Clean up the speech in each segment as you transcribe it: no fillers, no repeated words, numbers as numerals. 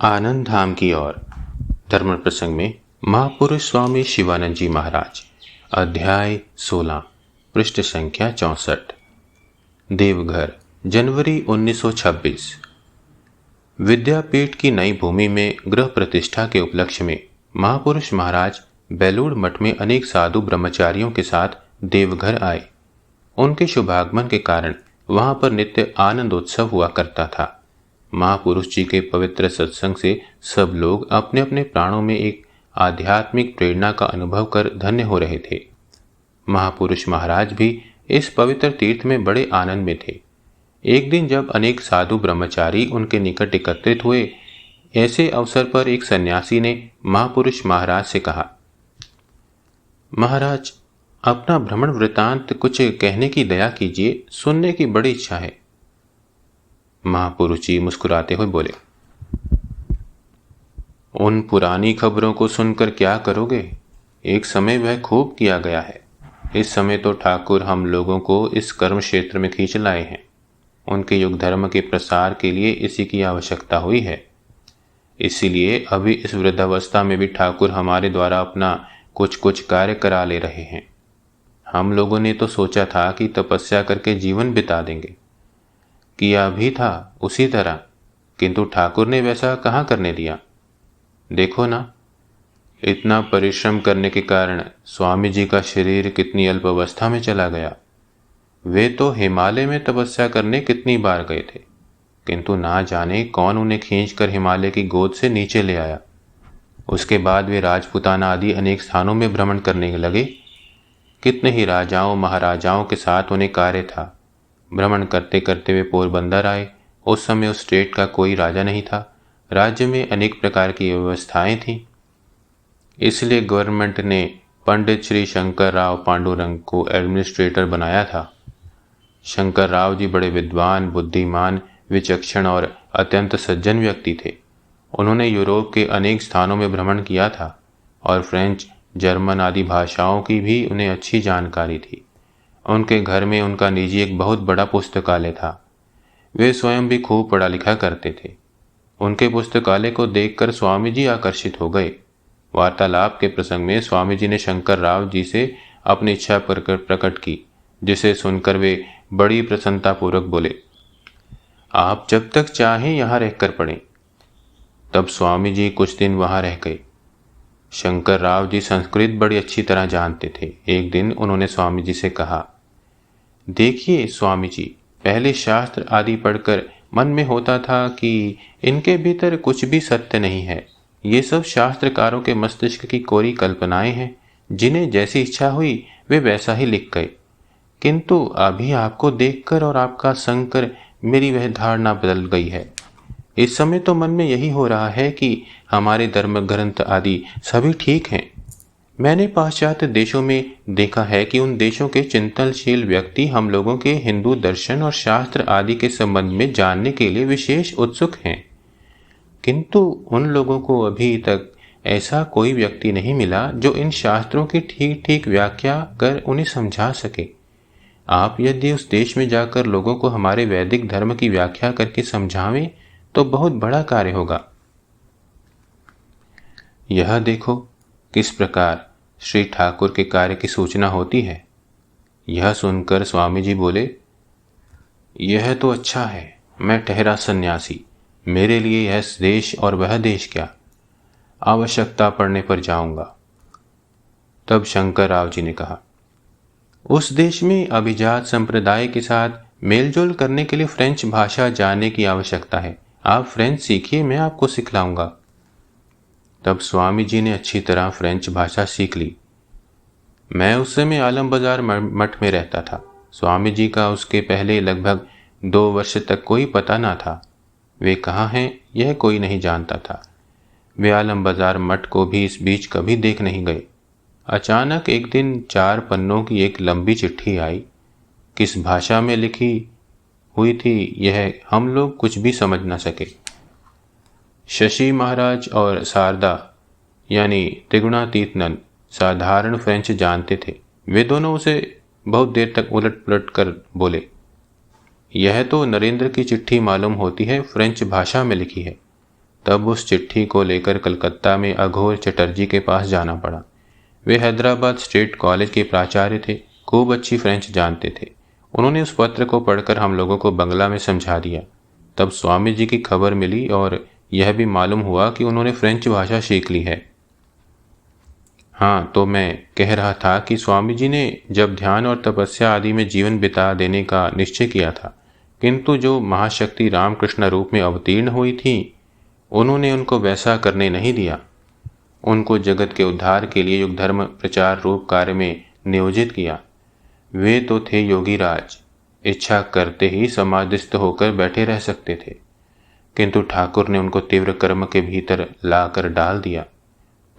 आनंद धाम की ओर धर्म प्रसंग में महापुरुष स्वामी शिवानंद जी महाराज अध्याय 16 पृष्ठ संख्या 64 देवघर जनवरी 1926। विद्यापीठ की नई भूमि में गृह प्रतिष्ठा के उपलक्ष्य में महापुरुष महाराज बेलूड़ मठ में अनेक साधु ब्रह्मचारियों के साथ देवघर आए। उनके शुभागमन के कारण वहां पर नित्य आनंदोत्सव हुआ करता था। महापुरुष जी के पवित्र सत्संग से सब लोग अपने अपने प्राणों में एक आध्यात्मिक प्रेरणा का अनुभव कर धन्य हो रहे थे। महापुरुष महाराज भी इस पवित्र तीर्थ में बड़े आनंद में थे। एक दिन जब अनेक साधु ब्रह्मचारी उनके निकट एकत्रित हुए, ऐसे अवसर पर एक सन्यासी ने महापुरुष महाराज से कहा, महाराज, अपना भ्रमण वृतांत कुछ कहने की दया कीजिए, सुनने की बड़ी इच्छा है। महापुरुष जी मुस्कुराते हुए बोले, उन पुरानी खबरों को सुनकर क्या करोगे? एक समय वह खूब किया गया है। इस समय तो ठाकुर हम लोगों को इस कर्म क्षेत्र में खींच लाए हैं। उनके युग धर्म के प्रसार के लिए इसी की आवश्यकता हुई है। इसीलिए अभी इस वृद्धावस्था में भी ठाकुर हमारे द्वारा अपना कुछ कुछ कार्य करा ले रहे हैं। हम लोगों ने तो सोचा था कि तपस्या करके जीवन बिता देंगे, किया भी था उसी तरह, किंतु ठाकुर ने वैसा कहाँ करने दिया। देखो ना, इतना परिश्रम करने के कारण स्वामी जी का शरीर कितनी अल्प अवस्था में चला गया। वे तो हिमालय में तपस्या करने कितनी बार गए थे, किंतु ना जाने कौन उन्हें खींचकर हिमालय की गोद से नीचे ले आया। उसके बाद वे राजपुताना आदि अनेक स्थानों में भ्रमण करने लगे। कितने ही राजाओं महाराजाओं के साथ उन्हें कार्य था। भ्रमण करते करते वे पोरबंदर आए। उस समय उस स्टेट का कोई राजा नहीं था। राज्य में अनेक प्रकार की व्यवस्थाएं थीं। इसलिए गवर्नमेंट ने पंडित श्री शंकर राव पांडुरंग को एडमिनिस्ट्रेटर बनाया था। शंकर राव जी बड़े विद्वान, बुद्धिमान, विचक्षण और अत्यंत सज्जन व्यक्ति थे। उन्होंने यूरोप के अनेक स्थानों में भ्रमण किया था और फ्रेंच, जर्मन आदि भाषाओं की भी उन्हें अच्छी जानकारी थी। उनके घर में उनका निजी एक बहुत बड़ा पुस्तकालय था। वे स्वयं भी खूब पढ़ा लिखा करते थे। उनके पुस्तकालय को देखकर स्वामी जी आकर्षित हो गए। वार्तालाप के प्रसंग में स्वामी जी ने शंकर राव जी से अपनी इच्छा प्रकट की, जिसे सुनकर वे बड़ी प्रसन्नतापूर्वक बोले, आप जब तक चाहें यहाँ रहकर पढ़ें। तब स्वामी जी कुछ दिन वहाँ रह गए। शंकर राव जी संस्कृत बड़ी अच्छी तरह जानते थे। एक दिन उन्होंने स्वामी जी से कहा, देखिए स्वामी जी, पहले शास्त्र आदि पढ़कर मन में होता था कि इनके भीतर कुछ भी सत्य नहीं है। ये सब शास्त्रकारों के मस्तिष्क की कोरी कल्पनाएं हैं। जिन्हें जैसी इच्छा हुई वे वैसा ही लिख गए। किंतु अभी आपको देखकर और आपका संग कर मेरी वह धारणा बदल गई है। इस समय तो मन में यही हो रहा है कि हमारे धर्म ग्रंथ आदि सभी ठीक हैं। मैंने पाश्चात्य देशों में देखा है कि उन देशों के चिंतनशील व्यक्ति हम लोगों के हिंदू दर्शन और शास्त्र आदि के संबंध में जानने के लिए विशेष उत्सुक हैं, किंतु उन लोगों को अभी तक ऐसा कोई व्यक्ति नहीं मिला जो इन शास्त्रों की ठीक ठीक व्याख्या कर उन्हें समझा सके। आप यदि उस देश में जाकर लोगों को हमारे वैदिक धर्म की व्याख्या करके समझावें तो बहुत बड़ा कार्य होगा। यह देखो किस प्रकार श्री ठाकुर के कार्य की सूचना होती है। यह सुनकर स्वामी जी बोले, यह तो अच्छा है। मैं ठहरा सन्यासी, मेरे लिए यह देश और वह देश क्या, आवश्यकता पड़ने पर जाऊंगा। तब शंकर राव जी ने कहा, उस देश में अभिजात संप्रदाय के साथ मेलजोल करने के लिए फ्रेंच भाषा जानने की आवश्यकता है। आप फ्रेंच सीखिए, मैं आपको सिखलाऊंगा। तब स्वामी जी ने अच्छी तरह फ्रेंच भाषा सीख ली। मैं उस समय आलम बाजार मठ में रहता था। स्वामी जी का उसके पहले लगभग 2 वर्ष तक कोई पता ना था। वे कहाँ हैं यह कोई नहीं जानता था। वे आलम बाजार मठ को भी इस बीच कभी देख नहीं गए। अचानक एक दिन 4 पन्नों की एक लंबी चिट्ठी आई। किस भाषा में लिखी हुई थी यह हम लोग कुछ भी समझ न सके। शशि महाराज और शारदा यानी त्रिगुणातीत नंद साधारण फ्रेंच जानते थे। वे दोनों उसे बहुत देर तक उलट पुलट कर बोले, यह तो नरेंद्र की चिट्ठी मालूम होती है, फ्रेंच भाषा में लिखी है। तब उस चिट्ठी को लेकर कलकत्ता में अघोर चटर्जी के पास जाना पड़ा। वे हैदराबाद स्टेट कॉलेज के प्राचार्य थे, खूब अच्छी फ्रेंच जानते थे। उन्होंने उस पत्र को पढ़कर हम लोगों को बंगला में समझा दिया। तब स्वामी जी की खबर मिली और यह भी मालूम हुआ कि उन्होंने फ्रेंच भाषा सीख ली है। हाँ, तो मैं कह रहा था कि स्वामी जी ने जब ध्यान और तपस्या आदि में जीवन बिता देने का निश्चय किया था, किंतु जो महाशक्ति रामकृष्ण रूप में अवतीर्ण हुई थी, उन्होंने उनको वैसा करने नहीं दिया। उनको जगत के उद्धार के लिए युग धर्म प्रचार रूप कार्य में नियोजित किया। वे तो थे योगी राज, इच्छा करते ही समाधिस्थ होकर बैठे रह सकते थे, किंतु ठाकुर ने उनको तीव्र कर्म के भीतर लाकर डाल दिया।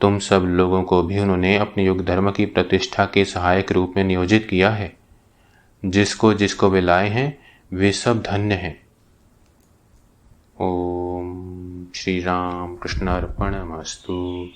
तुम सब लोगों को भी उन्होंने अपने युग धर्म की प्रतिष्ठा के सहायक रूप में नियोजित किया है। जिसको जिसको वे लाए हैं, वे सब धन्य हैं। ओम श्री राम कृष्णार्पणमस्तु।